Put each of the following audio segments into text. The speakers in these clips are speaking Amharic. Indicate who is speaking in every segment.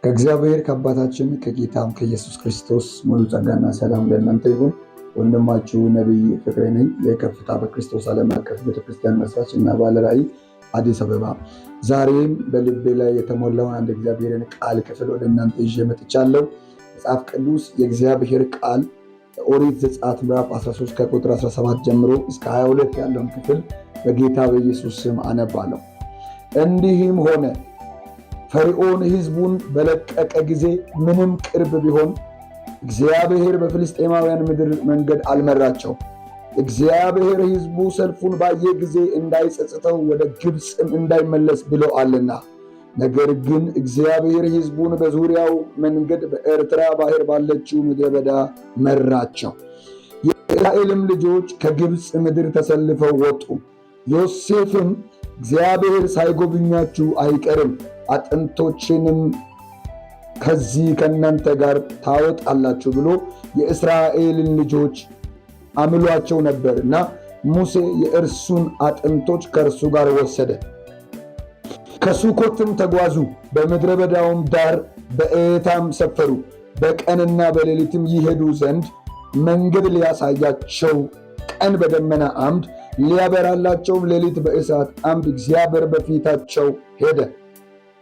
Speaker 1: ከእግዚአብሔር ከአባታችን ከጌታም ከኢየሱስ ክርስቶስ ሙሉ ጸጋና ሰላም ለእናንተ ይሁን። ወንድማችሁ ነቢይ ፍቅሬ ነኝ። የከፍታ በክርስቶስ ዓለም አቀፍ ቤተክርስቲያን መስራች እና ባለራዕይ አዲስ አበባ። ዛሬም በልቤ ላይ የተሞላውን አንድ እግዚአብሔርን ቃል ክፍል ወደ እናንተ ይዤ መጥቻለሁ። መጽሐፍ ቅዱስ የእግዚአብሔር ቃል ኦሪት ዘጸአት ምዕራፍ 13 ከቁጥር 17 ጀምሮ እስከ 22 ያለውን ክፍል በጌታ በኢየሱስ ስም አነባለሁ። እንዲህም ሆነ ፈርዖን ሕዝቡን በለቀቀ ጊዜ ምንም ቅርብ ቢሆን እግዚአብሔር በፍልስጤማውያን ምድር መንገድ አልመራቸው። እግዚአብሔር ሕዝቡ ሰልፉን ባየ ጊዜ እንዳይጸጽተው ወደ ግብፅም እንዳይመለስ ብሎአልና። ነገር ግን እግዚአብሔር ሕዝቡን በዙሪያው መንገድ በኤርትራ ባህር ባለችው ምድረ በዳ መራቸው። የእስራኤልም ልጆች ከግብፅ ምድር ተሰልፈው ወጡ። ዮሴፍም እግዚአብሔር ሳይጎብኛችሁ አይቀርም፣ አጥንቶችንም ከዚህ ከእናንተ ጋር ታወጣላችሁ ብሎ የእስራኤልን ልጆች አምሏቸው ነበርና ሙሴ የእርሱን አጥንቶች ከእርሱ ጋር ወሰደ። ከሱኮትም ተጓዙ፣ በምድረ በዳውም ዳር በኤታም ሰፈሩ። በቀንና በሌሊትም ይሄዱ ዘንድ መንገድ ሊያሳያቸው ቀን በደመና አምድ ሊያበራላቸውም ሌሊት በእሳት አምድ እግዚአብሔር በፊታቸው ሄደ።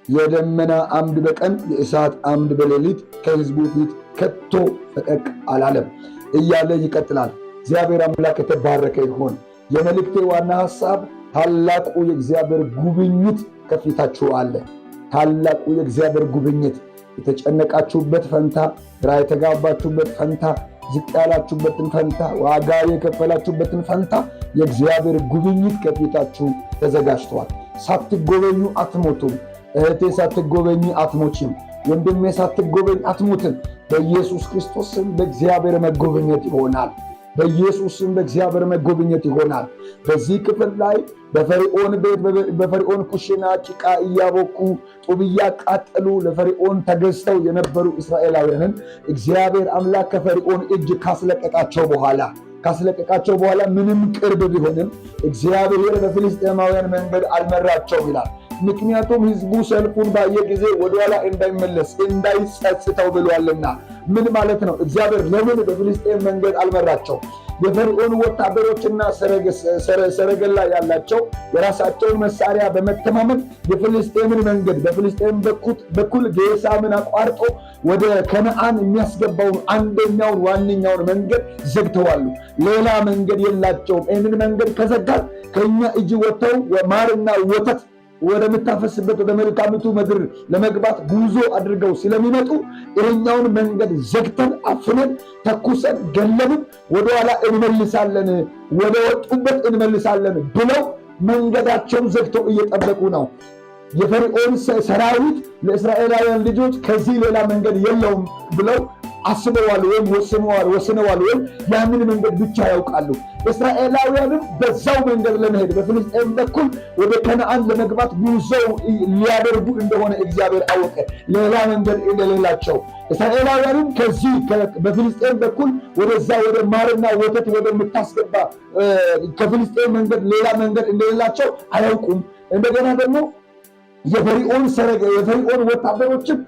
Speaker 1: የደመና አምድ በቀን የእሳት አምድ በሌሊት ከሕዝቡ ፊት ከቶ ፈቀቅ አላለም እያለ ይቀጥላል። እግዚአብሔር አምላክ የተባረከ ይሆን። የመልእክቴ ዋና ሐሳብ ታላቁ የእግዚአብሔር ጉብኝት ከፊታችሁ አለ። ታላቁ የእግዚአብሔር ጉብኝት፣ የተጨነቃችሁበት ፈንታ፣ ግራ የተጋባችሁበት ፈንታ፣ ዝቅ ያላችሁበትን ፈንታ፣ ዋጋ የከፈላችሁበትን ፈንታ የእግዚአብሔር ጉብኝት ከፊታችሁ ተዘጋጅተዋል። ሳትጎበኙ አትሞቱም። እህቴ ሳትጎበኝ አትሞችም። ወንድሜ ሳትጎበኝ አትሞትም። በኢየሱስ ክርስቶስ ስም በእግዚአብሔር መጎብኘት ይሆናል። በኢየሱስ ስም በእግዚአብሔር መጎብኘት ይሆናል። በዚህ ክፍል ላይ በፈርዖን ቤት በፈርዖን ኩሽና ጭቃ እያቦኩ ጡብ እያቃጠሉ ለፈርዖን ተገዝተው የነበሩ እስራኤላውያንን እግዚአብሔር አምላክ ከፈርዖን እጅ ካስለቀቃቸው በኋላ ምንም ቅርብ ቢሆንም እግዚአብሔር በፍልስጤማውያን መንገድ አልመራቸውም ይላል። ምክንያቱም ሕዝቡ ሰልፉን ባየ ጊዜ ወደኋላ እንዳይመለስ እንዳይጸጽተው ብሏልና። ምን ማለት ነው? እግዚአብሔር ለምን በፍልስጤም መንገድ አልመራቸው? የፈርዖን ወታደሮችና ሰረገላ ያላቸው የራሳቸውን መሳሪያ በመተማመን የፍልስጤምን መንገድ በፍልስጤም በኩል ጌሳምን አቋርጦ ወደ ከነዓን የሚያስገባውን አንደኛውን ዋነኛውን መንገድ ዘግተዋሉ። ሌላ መንገድ የላቸውም። ይህንን መንገድ ከዘጋል ከእኛ እጅ ወጥተው ማርና ወተት ወደምታፈስበት ወደ መልካሚቱ ምድር ለመግባት ጉዞ አድርገው ስለሚመጡ ይሄኛውን መንገድ ዘግተን አፍነን ተኩሰን ገለብን ወደኋላ እንመልሳለን፣ ወደ ወጡበት እንመልሳለን ብለው መንገዳቸውን ዘግተው እየጠበቁ ነው። የፈርዖን ሰራዊት ለእስራኤላውያን ልጆች ከዚህ ሌላ መንገድ የለውም ብለው አስበዋል ወይም ወስነዋል ወይም ያንን መንገድ ብቻ ያውቃሉ። እስራኤላውያንም በዛው መንገድ ለመሄድ በፍልስጤም በኩል ወደ ከነዓን ለመግባት ጉዞው ሊያደርጉ እንደሆነ እግዚአብሔር አወቀ፣ ሌላ መንገድ እንደሌላቸው። እስራኤላውያንም ከዚህ በፍልስጤም በኩል ወደዛ ወደ ማርና ወተት ወደምታስገባ ከፍልስጤም መንገድ ሌላ መንገድ እንደሌላቸው አያውቁም። እንደገና ደግሞ የፈርዖን ወታደሮችም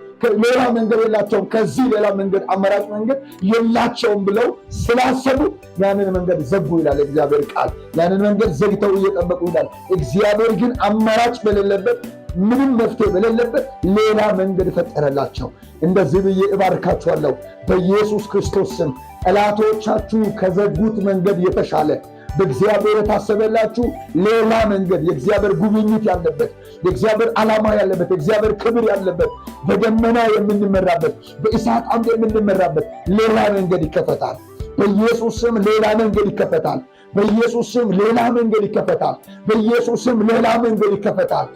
Speaker 1: ሌላ መንገድ የላቸውም፣ ከዚህ ሌላ መንገድ አማራጭ መንገድ የላቸውም ብለው ስላሰቡ ያንን መንገድ ዘጉ ይላል እግዚአብሔር ቃል። ያንን መንገድ ዘግተው እየጠበቁ ይላል። እግዚአብሔር ግን አማራጭ በሌለበት፣ ምንም መፍትሄ በሌለበት ሌላ መንገድ ፈጠረላቸው። እንደዚህ ብዬ እባርካችኋለሁ በኢየሱስ ክርስቶስ ስም። ጠላቶቻችሁ ከዘጉት መንገድ የተሻለ በእግዚአብሔር የታሰበላችሁ ሌላ መንገድ፣ የእግዚአብሔር ጉብኝት ያለበት፣ የእግዚአብሔር ዓላማ ያለበት፣ የእግዚአብሔር ክብር ያለበት፣ በደመና የምንመራበት፣ በእሳት አምድ የምንመራበት ሌላ መንገድ ይከፈታል። በኢየሱስ ስም ሌላ መንገድ ይከፈታል። በኢየሱስ ስም ሌላ መንገድ ይከፈታል። በኢየሱስ ስም ሌላ መንገድ ይከፈታል።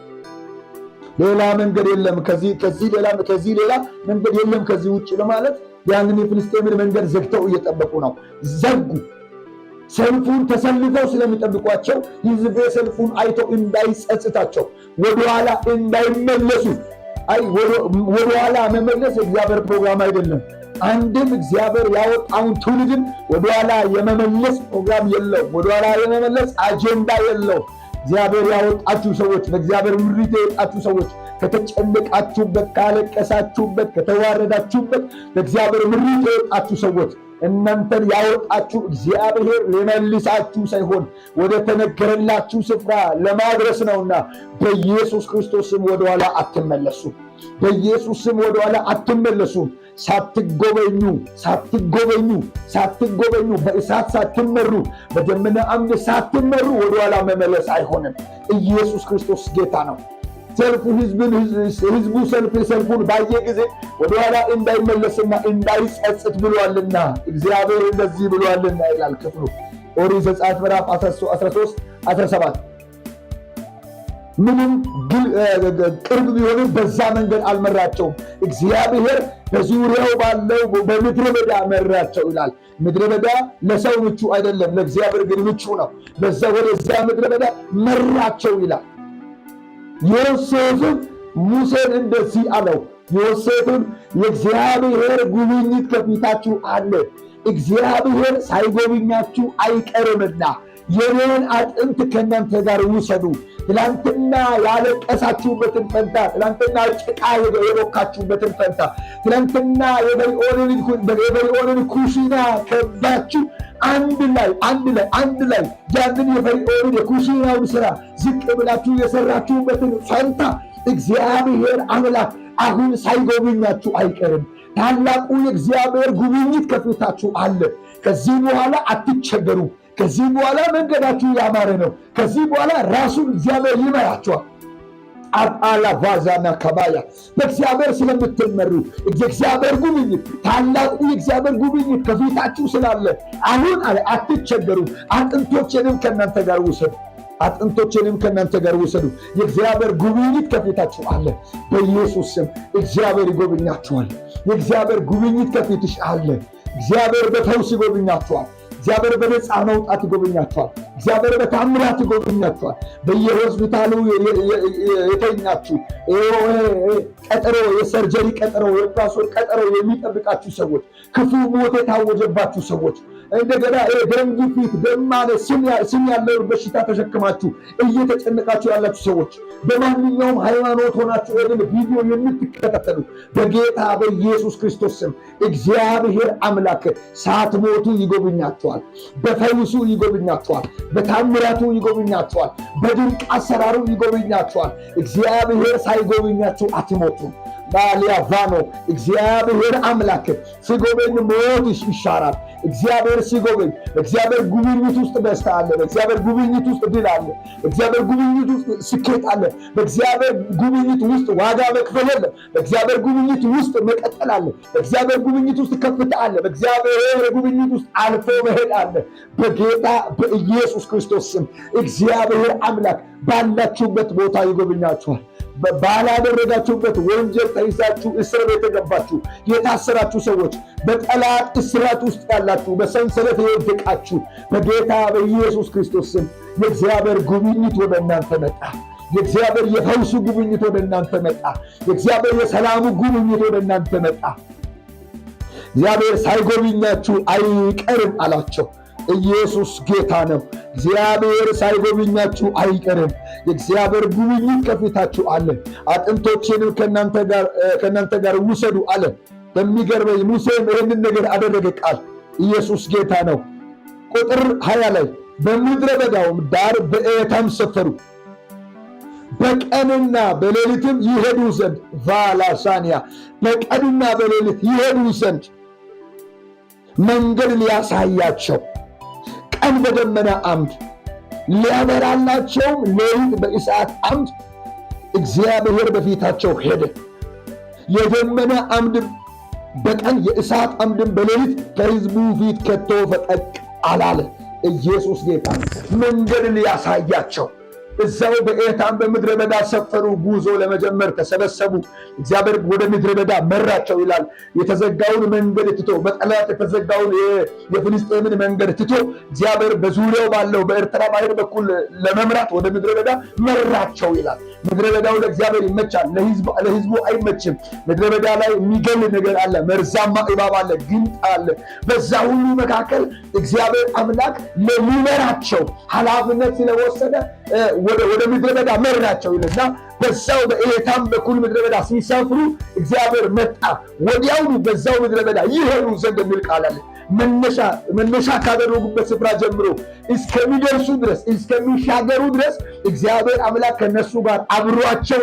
Speaker 1: ሌላ መንገድ የለም፣ ከዚህ ሌላ መንገድ የለም ከዚህ ውጭ ለማለት ያንን የፍልስጤምን መንገድ ዘግተው እየጠበቁ ነው። ዘጉ። ሰልፉን ተሰልፈው ስለሚጠብቋቸው ሕዝቤ ሰልፉን አይተው እንዳይጸጽታቸው ወደኋላ እንዳይመለሱ። ወደኋላ መመለስ የእግዚአብሔር ፕሮግራም አይደለም። አንድም እግዚአብሔር ያወጣውን ትውልድን ወደኋላ የመመለስ ፕሮግራም የለውም። ወደኋላ የመመለስ አጀንዳ የለውም። እግዚአብሔር ያወጣችሁ ሰዎች፣ በእግዚአብሔር ምሪት የወጣችሁ ሰዎች ከተጨነቃችሁበት፣ ካለቀሳችሁበት፣ ከተዋረዳችሁበት በእግዚአብሔር ምሪት የወጣችሁ ሰዎች እናንተን ያወጣችሁ እግዚአብሔር ሊመልሳችሁ ሳይሆን ወደ ተነገረላችሁ ስፍራ ለማድረስ ነውና በኢየሱስ ክርስቶስ ስም ወደኋላ አትመለሱም። በኢየሱስ ስም ወደኋላ አትመለሱም። ሳትጎበኙ በእሳት ሳትመሩ በደመና አምድ ሳትመሩ ወደኋላ መመለስ አይሆንም። ኢየሱስ ክርስቶስ ጌታ ነው። ህዝቡ ሰልፉን ባየ ጊዜ ወደኋላ እንዳይመለስና እንዳይጸጽት ብሏልና እግዚአብሔር እንደዚህ ብሏልና ይላል ክፍሉ ኦሪት ዘጸአት ምዕራፍ 13-17 ምንም ቅርብ ቢሆንም በዛ መንገድ አልመራቸውም። እግዚአብሔር በዙሪያው ባለው በምድረ በዳ መራቸው ይላል። ምድረ በዳ ለሰው ምቹ አይደለም፣ ለእግዚአብሔር ግን ምቹ ነው። ወደዛ ምድረ በዳ መራቸው ይላል። ዮሴፍም ሙሴን እንደዚህ አለው፣ ዮሴፍም የእግዚአብሔር ጉብኝት ከፊታችሁ አለ፣ እግዚአብሔር ሳይጎብኛችሁ አይቀርምና የኔን አጥንት ከእናንተ ጋር ውሰዱ። ትላንትና ያለቀሳችሁበትን ፈንታ፣ ትላንትና ጭቃ የቦካችሁበትን ፈንታ፣ ትላንትና የፈርዖንን ኩሽና ከብዳችሁ አንድ ላይ ያንን የፈርዖንን የኩሽናውን ስራ ዝቅ ብላችሁ የሰራችሁበትን ፈንታ እግዚአብሔር አምላክ አሁን ሳይጎብኛችሁ አይቀርም። ታላቁ የእግዚአብሔር ጉብኝት ከፊታችሁ አለ። ከዚህ በኋላ አትቸገሩ። ከዚህ በኋላ መንገዳችሁ ያማረ ነው። ከዚህ በኋላ ራሱ እግዚአብሔር ይመራችኋል። አላቫዛና ከባያ በእግዚአብሔር ስለምትመሩ የእግዚአብሔር ጉብኝት፣ ታላቁ የእግዚአብሔር ጉብኝት ከፊታችሁ ስላለ አሁን አትቸገሩ። አጥንቶቼንም ከእናንተ ጋር ውሰዱ። የእግዚአብሔር ጉብኝት ከፊታችሁ አለ። በኢየሱስ ስም እግዚአብሔር ይጎብኛችኋል። የእግዚአብሔር ጉብኝት ከፊትሽ አለ። እግዚአብሔር በፈውስ ይጎብኛችኋል። እግዚአብሔር በነፃ መውጣት ይጎበኛችኋል። እግዚአብሔር በታምራት ይጎበኛችኋል። በየሆስፒታሉ የተኛችሁ ቀጠሮ፣ የሰርጀሪ ቀጠሮ፣ የኦፕራሲዮን ቀጠሮ የሚጠብቃችሁ ሰዎች፣ ክፉ ሞት የታወጀባችሁ ሰዎች፣ እንደገና ደም ግፊት፣ ደም ማነስ፣ ስም ያለው በሽታ ተሸክማችሁ እየተጨነቃችሁ ያላችሁ ሰዎች፣ በማንኛውም ሃይማኖት ሆናችሁ ወደ ቪዲዮ የምትከታተሉ በጌታ በኢየሱስ ክርስቶስ ስም እግዚአብሔር አምላክ ሳትሞቱ ይጎብኛችኋል። በፈውሱ ይጎብኛችኋል። በታምራቱ ይጎብኛችኋል። በድንቅ አሰራሩ ይጎብኛችኋል። እግዚአብሔር ሳይጎብኛችሁ አትሞቱም። ባሊያቫኖ እግዚአብሔር አምላክ ሲጎበኝ ሞት ይሻራል። እግዚአብሔር ሲጎበኝ በእግዚአብሔር ጉብኝት ውስጥ ደስታ አለ። በእግዚአብሔር ጉብኝት ውስጥ ድል አለ። በእግዚአብሔር ጉብኝት ውስጥ ስኬት አለ። በእግዚአብሔር ጉብኝት ውስጥ ዋጋ መክፈል አለ። በእግዚአብሔር ጉብኝት ውስጥ መቀጠል አለ። በእግዚአብሔር ጉብኝት ውስጥ ከፍታ አለ። በእግዚአብሔር ጉብኝት ውስጥ አልፎ መሄድ አለ። በጌታ በኢየሱስ ክርስቶስ ስም እግዚአብሔር አምላክ ባላችሁበት ቦታ ይጎብኛችኋል። ባላደረጋችሁበት ወንጀል ተይዛችሁ እስር ቤት የገባችሁ የታሰራችሁ ሰዎች፣ በጠላት እስራት ውስጥ ያላችሁ፣ በሰንሰለት የወደቃችሁ በጌታ በኢየሱስ ክርስቶስ ስም የእግዚአብሔር ጉብኝት ወደ እናንተ መጣ። የእግዚአብሔር የፈውሱ ጉብኝት ወደ እናንተ መጣ። የእግዚአብሔር የሰላሙ ጉብኝት ወደ እናንተ መጣ። እግዚአብሔር ሳይጎብኛችሁ አይቀርም አላቸው። ኢየሱስ ጌታ ነው። እግዚአብሔር ሳይጎብኛችሁ አይቀርም። የእግዚአብሔር ጉብኝት ከፊታችሁ አለ። አጥንቶቼንም ከእናንተ ጋር ውሰዱ አለ። በሚገርመኝ ሙሴም ይህንን ነገር አደረገ። ቃል ኢየሱስ ጌታ ነው። ቁጥር 20 ላይ በምድረ በዳውም ዳር በኤታም ሰፈሩ፣ በቀንና በሌሊትም ይሄዱ ዘንድ ቫላሳንያ በቀንና በሌሊት ይሄዱ ዘንድ መንገድ ሊያሳያቸው ቀን በደመና አምድ ሊያበራላቸውም ሌሊት በእሳት አምድ እግዚአብሔር በፊታቸው ሄደ። የደመና አምድም በቀን የእሳት አምድም በሌሊት ከሕዝቡ ፊት ከቶ ፈቀቅ አላለ። ኢየሱስ ጌታ መንገድ ሊያሳያቸው እዛው በኤታም በምድረ በዳ ሰፈሩ። ጉዞ ለመጀመር ተሰበሰቡ። እግዚአብሔር ወደ ምድረ በዳ መራቸው ይላል። የተዘጋውን መንገድ ትቶ፣ በጠላት የተዘጋውን የፍልስጤምን መንገድ ትቶ እግዚአብሔር በዙሪያው ባለው በኤርትራ ባህር በኩል ለመምራት ወደ ምድረ በዳ መራቸው ይላል። ምድረ በዳው ለእግዚአብሔር ይመቻል፣ ለሕዝቡ አይመችም። ምድረ በዳ ላይ የሚገል ነገር አለ፣ መርዛማ እባብ አለ፣ ግንጥ አለ። በዛ ሁሉ መካከል እግዚአብሔር አምላክ ለሚመራቸው ኃላፊነት ስለወሰደ ወደ ምድረ በዳ መራቸው ይልና በዛው በኤታም በኩል ምድረ በዳ ሲሰፍሩ እግዚአብሔር መጣ። ወዲያውኑ በዛው ምድረ በዳ ይሄዱ ዘንድ የሚል ቃል አለ። መነሻ ካደረጉበት ስፍራ ጀምሮ እስከሚደርሱ ድረስ እስከሚሻገሩ ድረስ እግዚአብሔር አምላክ ከነሱ ጋር አብሯቸው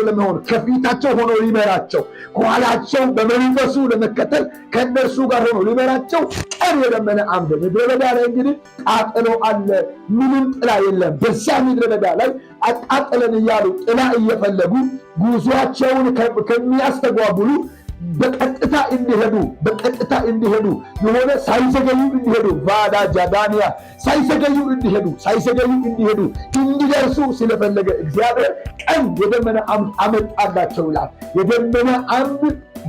Speaker 1: ለመሆን ከፊታቸው ሆኖ ሊመራቸው፣ ከኋላቸው በመንፈሱ ለመከተል ከነሱ ጋር ሆኖ ሊመራቸው ቀን የደመነ አምድ ምድረ በዳ ላይ እንግዲህ ቃጠሎ አለ፣ ምንም ጥላ የለም። በዛ ምድረ በዳ ላይ አቃጠለን እያሉ ጥላ እየፈለጉ ጉዟቸውን ከሚያስተጓጉሉ በቀጥታ እንዲሄዱ የሆነ ሳይዘገዩ እንዲሄዱ ቫዳ ጃዳንያ ሳይዘገዩ እንዲሄዱ እንዲደርሱ ስለፈለገ እግዚአብሔር ቀን የደመና አምድ አመጣላቸው ይላል። የደመና አምድ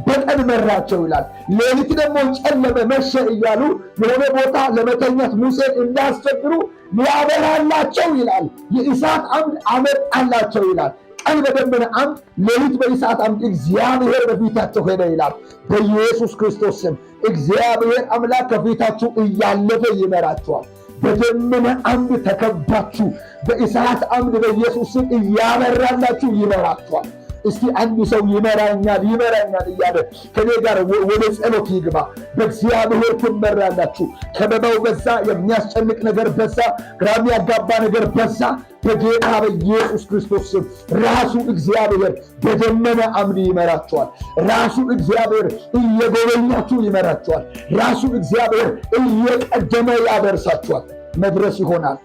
Speaker 1: በቀን መራቸው ይላል። ሌሊት ደግሞ ጨለመ መሸ እያሉ የሆነ ቦታ ለመተኛት ሙሴን እንዳስቸግሩ ሊያበራላቸው ይላል። የእሳት አምድ አመጣላቸው ይላል። ቀን በደመና አምድ ሌሊት በእሳት አምድ እግዚአብሔር በፊታቸው ሄደ ይላል። በኢየሱስ ክርስቶስ ስም እግዚአብሔር አምላክ ከፊታችሁ እያለፈ ይመራችኋል። በደመና አምድ ተከባችሁ በእሳት አምድ በኢየሱስ ስም እያበራላችሁ ይመራችኋል። እስቲ አንድ ሰው ይመራኛል እያለ ከኔ ጋር ወደ ጸሎት ይግባ። በእግዚአብሔር ትመራላችሁ። ከበባው በዛ፣ የሚያስጨንቅ ነገር በዛ፣ ግራ የሚያጋባ ነገር በዛ። በጌታ በኢየሱስ ክርስቶስ ስም ራሱ እግዚአብሔር በደመና አምድ ይመራችኋል። ራሱ እግዚአብሔር እየጎበኛችሁ ይመራችኋል። ራሱ እግዚአብሔር እየቀደመ ያደርሳችኋል። መድረስ ይሆናል።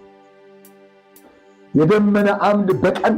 Speaker 1: የደመና አምድ በቀን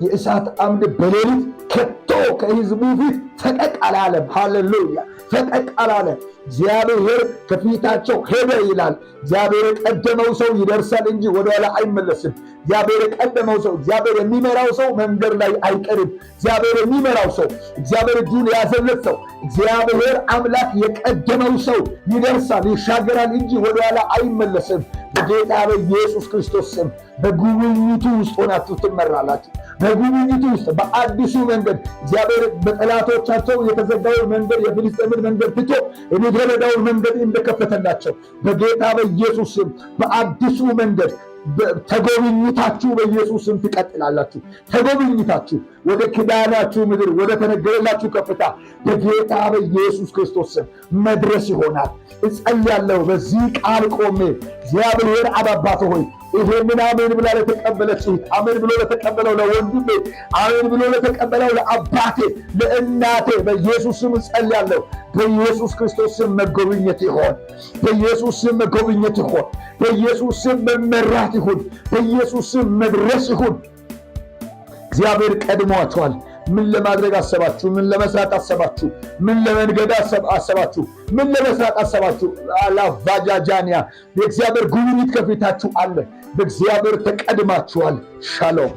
Speaker 1: የእሳት አምድ በሌሊት ከቶ ከሕዝቡ ፊት ፈቀቅ አላለም። ሃሌሉያ! ፈቀቅ አላለም። እግዚአብሔር ከፊታቸው ሄደ ይላል። እግዚአብሔር የቀደመው ሰው ይደርሳል እንጂ ወደኋላ አይመለስም። እግዚአብሔር የቀደመው ሰው፣ እግዚአብሔር የሚመራው ሰው መንገድ ላይ አይቀርም። እግዚአብሔር የሚመራው ሰው፣ እግዚአብሔር እጁን የያዘለት ሰው፣ እግዚአብሔር አምላክ የቀደመው ሰው ይደርሳል፣ ይሻገራል እንጂ ወደኋላ አይመለስም። በጌታ በኢየሱስ ክርስቶስ ስም በጉብኝቱ ውስጥ ሆናችሁ ትመራላችሁ። በጉብኝቱ ውስጥ በአዲሱ መንገድ እግዚአብሔር በጠላቶቻቸው የተዘጋውን መንገድ የፍልስጤምን መንገድ ትቶ የምድረ በዳውን መንገድ እንደከፈተላቸው በጌታ በኢየሱስ ስም በአዲሱ መንገድ ተጎብኝታችሁ በኢየሱስ ስም ትቀጥላላችሁ። ተጎብኝታችሁ ወደ ኪዳናችሁ ምድር ወደ ተነገረላችሁ ከፍታ በጌታ በኢየሱስ ክርስቶስ ስም መድረስ ይሆናል። እጸልያለሁ በዚህ ቃል ቆሜ እግዚአብሔር አባባቶ ሆይ ይሄንን አሜን ብላ ለተቀበለች አሜን ብሎ ለተቀበለው ለወንድሜ አሜን ብሎ ለተቀበለው ለአባቴ ለእናቴ በኢየሱስ ስም እጸልያለሁ። በኢየሱስ ክርስቶስ ስም መጎብኘት ይሆን። በኢየሱስ ስም መጎብኘት ይሆን። በኢየሱስ ስም መመራት ይሁን። በኢየሱስ ስም መድረስ ይሁን። እግዚአብሔር ቀድሟቸዋል። ምን ለማድረግ አሰባችሁ? ምን ለመስራት አሰባችሁ? ምን ለመንገድ አሰባችሁ? ምን ለመስራት አሰባችሁ? አላቫጃጃንያ የእግዚአብሔር ጉብኝት ከፊታችሁ አለ። በእግዚአብሔር ተቀድማችኋል። ሻሎም